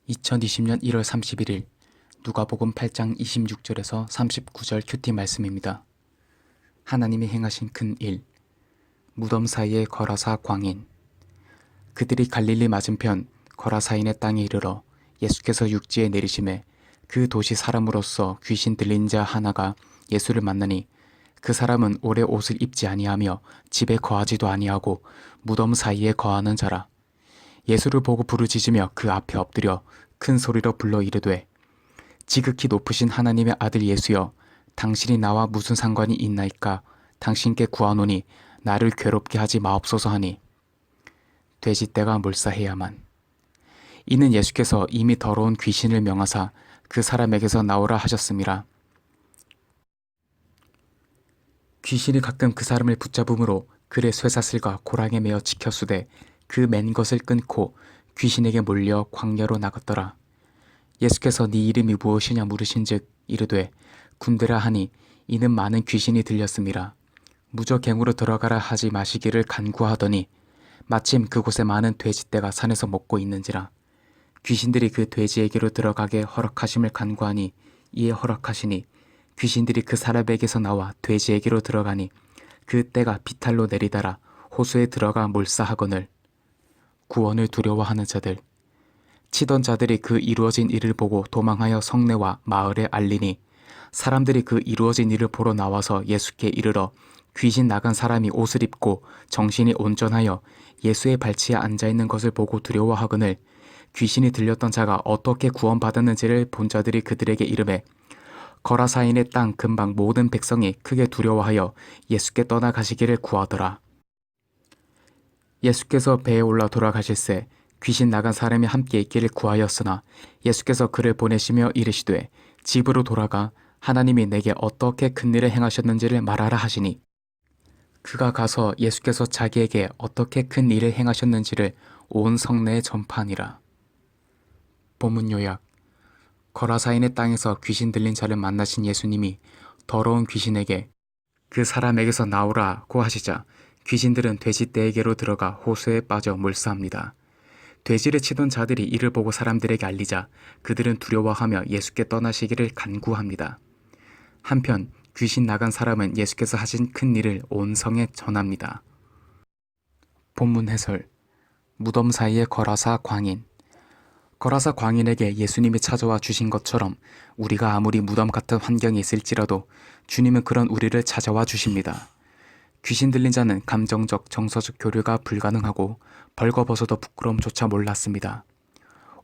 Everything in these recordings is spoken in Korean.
2020년 1월 31일 누가복음 8장 26절에서 39절 큐티 말씀입니다. 하나님이 행하신 큰 일, 무덤 사이의 거라사 광인. 그들이 갈릴리 맞은편 거라사인의 땅에 이르러 예수께서 육지에 내리심에 그 도시 사람으로서 귀신 들린 자 하나가 예수를 만나니 그 사람은 오래 옷을 입지 아니하며 집에 거하지도 아니하고 무덤 사이에 거하는 자라. 예수를 보고 부르짖으며 그 앞에 엎드려 큰 소리로 불러 이르되 지극히 높으신 하나님의 아들 예수여, 당신이 나와 무슨 상관이 있나이까? 당신께 구하노니 나를 괴롭게 하지 마옵소서 하니 돼지떼가 몰사해야만. 이는 예수께서 이미 더러운 귀신을 명하사 그 사람에게서 나오라 하셨음이라. 귀신이 가끔 그 사람을 붙잡음으로 그의 쇠사슬과 고랑에 매어 지켰으되 그 맨 것을 끊고 귀신에게 몰려 광야로 나갔더라. 예수께서 네 이름이 무엇이냐 물으신즉 이르되 군대라 하니 이는 많은 귀신이 들렸음이라. 무저갱으로 들어가라 하지 마시기를 간구하더니 마침 그곳에 많은 돼지떼가 산에서 먹고 있는지라. 귀신들이 그 돼지에게로 들어가게 허락하심을 간구하니 이에 허락하시니 귀신들이 그 사람에게서 나와 돼지에게로 들어가니 그 떼가 비탈로 내리달아 호수에 들어가 몰사하거늘. 구원을 두려워하는 자들. 치던 자들이 그 이루어진 일을 보고 도망하여 성내와 마을에 알리니 사람들이 그 이루어진 일을 보러 나와서 예수께 이르러 귀신 나간 사람이 옷을 입고 정신이 온전하여 예수의 발치에 앉아있는 것을 보고 두려워하거늘. 귀신이 들렸던 자가 어떻게 구원받았는지를 본 자들이 그들에게 이르매 거라사인의 땅 근방 모든 백성이 크게 두려워하여 예수께 떠나가시기를 구하더라. 예수께서 배에 올라 돌아가실새 귀신 나간 사람이 함께 있기를 구하였으나 예수께서 그를 보내시며 이르시되 집으로 돌아가 하나님이 내게 어떻게 큰 일을 행하셨는지를 말하라 하시니 그가 가서 예수께서 자기에게 어떻게 큰 일을 행하셨는지를 온 성내에 전파하니라. 본문 요약. 거라사인의 땅에서 귀신 들린 자를 만나신 예수님이 더러운 귀신에게 그 사람에게서 나오라고 하시자 귀신들은 돼지떼에게로 들어가 호수에 빠져 몰사합니다. 돼지를 치던 자들이 이를 보고 사람들에게 알리자 그들은 두려워하며 예수께 떠나시기를 간구합니다. 한편 귀신 나간 사람은 예수께서 하신 큰 일을 온 성에 전합니다. 본문 해설. 무덤 사이의 거라사 광인. 거라사 광인에게 예수님이 찾아와 주신 것처럼 우리가 아무리 무덤 같은 환경에 있을지라도 주님은 그런 우리를 찾아와 주십니다. 귀신 들린 자는 감정적, 정서적 교류가 불가능하고 벌거벗어도 부끄러움조차 몰랐습니다.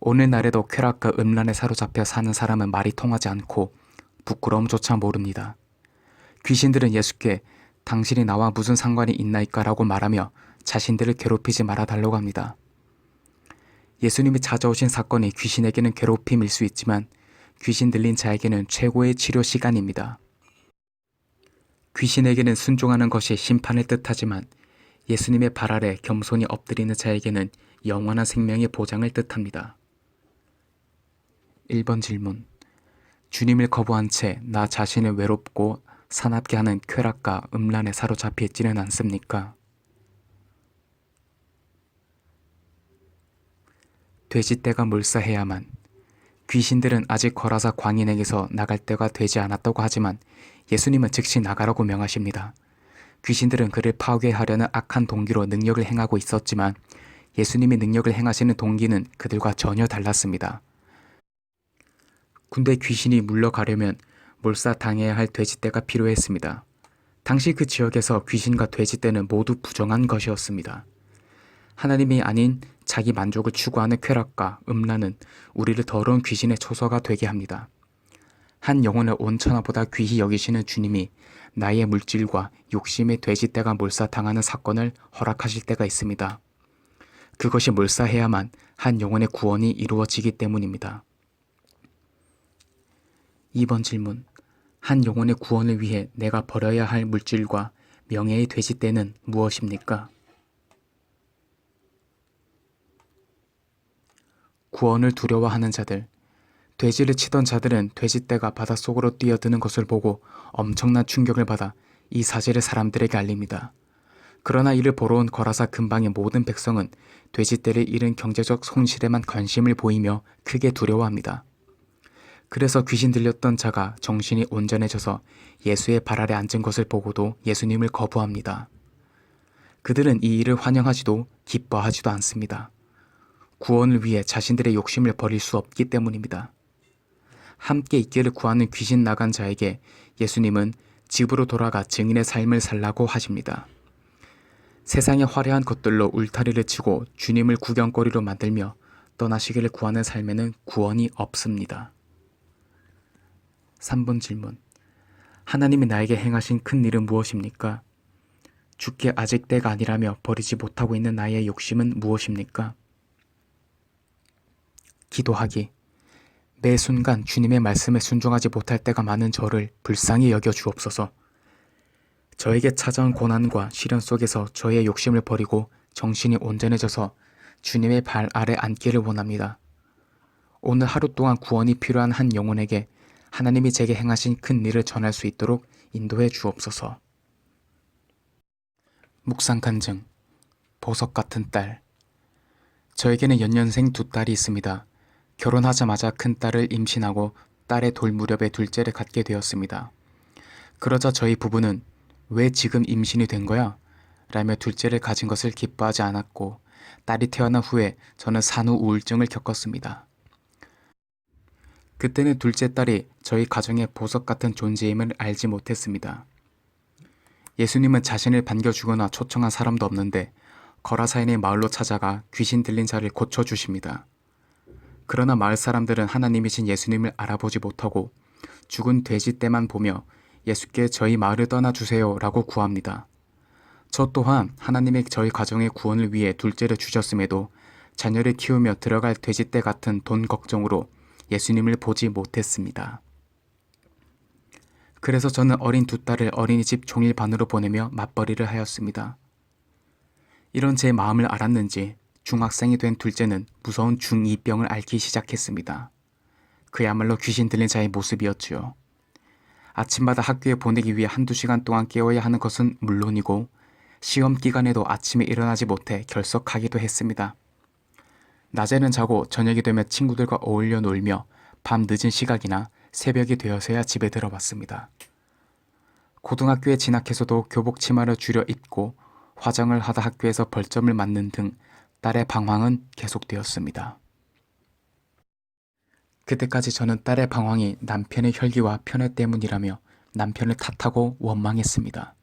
오늘날에도 쾌락과 음란에 사로잡혀 사는 사람은 말이 통하지 않고 부끄러움조차 모릅니다. 귀신들은 예수께 당신이 나와 무슨 상관이 있나이까 라고 말하며 자신들을 괴롭히지 말아달라고 합니다. 예수님이 찾아오신 사건이 귀신에게는 괴롭힘일 수 있지만 귀신 들린 자에게는 최고의 치료 시간입니다. 귀신에게는 순종하는 것이 심판을 뜻하지만 예수님의 발 아래 겸손히 엎드리는 자에게는 영원한 생명의 보장을 뜻합니다. 1번 질문. 주님을 거부한 채 나 자신을 외롭고 사납게 하는 쾌락과 음란에 사로잡혀 있지는 않습니까? 돼지떼가 몰사해야만. 귀신들은 아직 거라사 광인에게서 나갈 때가 되지 않았다고 하지만 예수님은 즉시 나가라고 명하십니다. 귀신들은 그를 파괴하려는 악한 동기로 능력을 행하고 있었지만 예수님이 능력을 행하시는 동기는 그들과 전혀 달랐습니다. 군대 귀신이 물러가려면 몰사당해야 할 돼지떼가 필요했습니다. 당시 그 지역에서 귀신과 돼지떼는 모두 부정한 것이었습니다. 하나님이 아닌 자기 만족을 추구하는 쾌락과 음란은 우리를 더러운 귀신의 초소가 되게 합니다. 한 영혼을 온 천하보다 귀히 여기시는 주님이 나의 물질과 욕심의 돼지떼가 몰사당하는 사건을 허락하실 때가 있습니다. 그것이 몰사해야만 한 영혼의 구원이 이루어지기 때문입니다. 2번 질문. 한 영혼의 구원을 위해 내가 버려야 할 물질과 명예의 돼지떼는 무엇입니까? 구원을 두려워하는 자들. 돼지를 치던 자들은 돼지떼가 바닷속으로 뛰어드는 것을 보고 엄청난 충격을 받아 이 사실을 사람들에게 알립니다. 그러나 이를 보러 온 거라사 근방의 모든 백성은 돼지떼를 잃은 경제적 손실에만 관심을 보이며 크게 두려워합니다. 그래서 귀신 들렸던 자가 정신이 온전해져서 예수의 발 아래 앉은 것을 보고도 예수님을 거부합니다. 그들은 이 일을 환영하지도 기뻐하지도 않습니다. 구원을 위해 자신들의 욕심을 버릴 수 없기 때문입니다. 함께 있기를 구하는 귀신 나간 자에게 예수님은 집으로 돌아가 증인의 삶을 살라고 하십니다. 세상의 화려한 것들로 울타리를 치고 주님을 구경거리로 만들며 떠나시기를 구하는 삶에는 구원이 없습니다. 3번 질문. 하나님이 나에게 행하신 큰 일은 무엇입니까? 죽게 아직 때가 아니라며 버리지 못하고 있는 나의 욕심은 무엇입니까? 기도하기. 매 순간 주님의 말씀에 순종하지 못할 때가 많은 저를 불쌍히 여겨 주옵소서. 저에게 찾아온 고난과 시련 속에서 저의 욕심을 버리고 정신이 온전해져서 주님의 발 아래 앉기를 원합니다. 오늘 하루 동안 구원이 필요한 한 영혼에게 하나님이 제게 행하신 큰 일을 전할 수 있도록 인도해 주옵소서. 묵상 간증. 보석 같은 딸. 저에게는 연년생 두 딸이 있습니다. 결혼하자마자 큰 딸을 임신하고 딸의 돌 무렵에 둘째를 갖게 되었습니다. 그러자 저희 부부는 왜 지금 임신이 된 거야? 라며 둘째를 가진 것을 기뻐하지 않았고 딸이 태어난 후에 저는 산후 우울증을 겪었습니다. 그때는 둘째 딸이 저희 가정의 보석 같은 존재임을 알지 못했습니다. 예수님은 자신을 반겨주거나 초청한 사람도 없는데 거라사인의 마을로 찾아가 귀신 들린 자를 고쳐주십니다. 그러나 마을 사람들은 하나님이신 예수님을 알아보지 못하고 죽은 돼지떼만 보며 예수께 저희 마을을 떠나주세요 라고 구합니다. 저 또한 하나님의 저희 가정의 구원을 위해 둘째를 주셨음에도 자녀를 키우며 들어갈 돼지떼 같은 돈 걱정으로 예수님을 보지 못했습니다. 그래서 저는 어린 두 딸을 어린이집 종일반으로 보내며 맞벌이를 하였습니다. 이런 제 마음을 알았는지 중학생이 된 둘째는 무서운 중2병을 앓기 시작했습니다. 그야말로 귀신 들린 자의 모습이었지요. 아침마다 학교에 보내기 위해 한두 시간 동안 깨워야 하는 것은 물론이고 시험 기간에도 아침에 일어나지 못해 결석하기도 했습니다. 낮에는 자고 저녁이 되면 친구들과 어울려 놀며 밤 늦은 시각이나 새벽이 되어서야 집에 들어왔습니다. 고등학교에 진학해서도 교복 치마를 줄여 입고 화장을 하다 학교에서 벌점을 맞는 등 딸의 방황은 계속되었습니다. 그때까지 저는 딸의 방황이 남편의 혈기와 편애 때문이라며 남편을 탓하고 원망했습니다.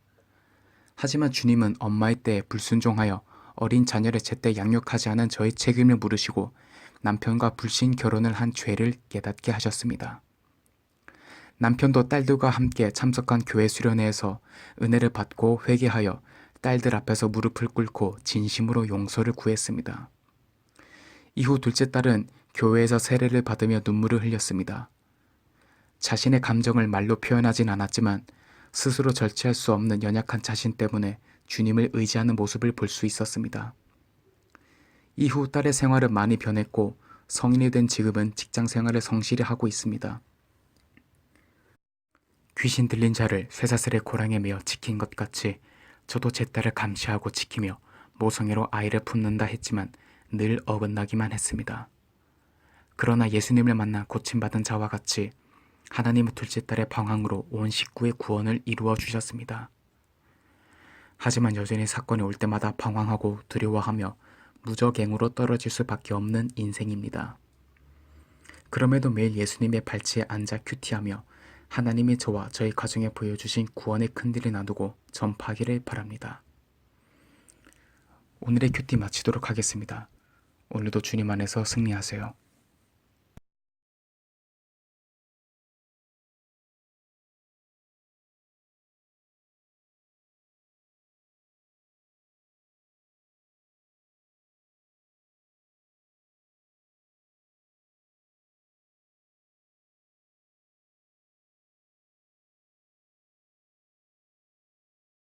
하지만 주님은 엄마의 때에 불순종하여 어린 자녀를 제때 양육하지 않은 저의 책임을 물으시고 남편과 불신 결혼을 한 죄를 깨닫게 하셨습니다. 남편도 딸들과 함께 참석한 교회 수련회에서 은혜를 받고 회개하여 딸들 앞에서 무릎을 꿇고 진심으로 용서를 구했습니다. 이후 둘째 딸은 교회에서 세례를 받으며 눈물을 흘렸습니다. 자신의 감정을 말로 표현하진 않았지만 스스로 절제할 수 없는 연약한 자신 때문에 주님을 의지하는 모습을 볼 수 있었습니다. 이후 딸의 생활은 많이 변했고 성인이 된 지금은 직장 생활을 성실히 하고 있습니다. 귀신 들린 자를 쇠사슬의 고랑에 매어 지킨 것 같이 저도 제 딸을 감시하고 지키며 모성애로 아이를 품는다 했지만 늘 어긋나기만 했습니다. 그러나 예수님을 만나 고침받은 자와 같이 하나님은 둘째 딸의 방황으로 온 식구의 구원을 이루어 주셨습니다. 하지만 여전히 사건이 올 때마다 방황하고 두려워하며 무적행으로 떨어질 수밖에 없는 인생입니다. 그럼에도 매일 예수님의 발치에 앉아 큐티하며 하나님이 저와 저희 가정에 보여주신 구원의 큰일을 나누고 전파하기를 바랍니다. 오늘의 큐티 마치도록 하겠습니다. 오늘도 주님 안에서 승리하세요.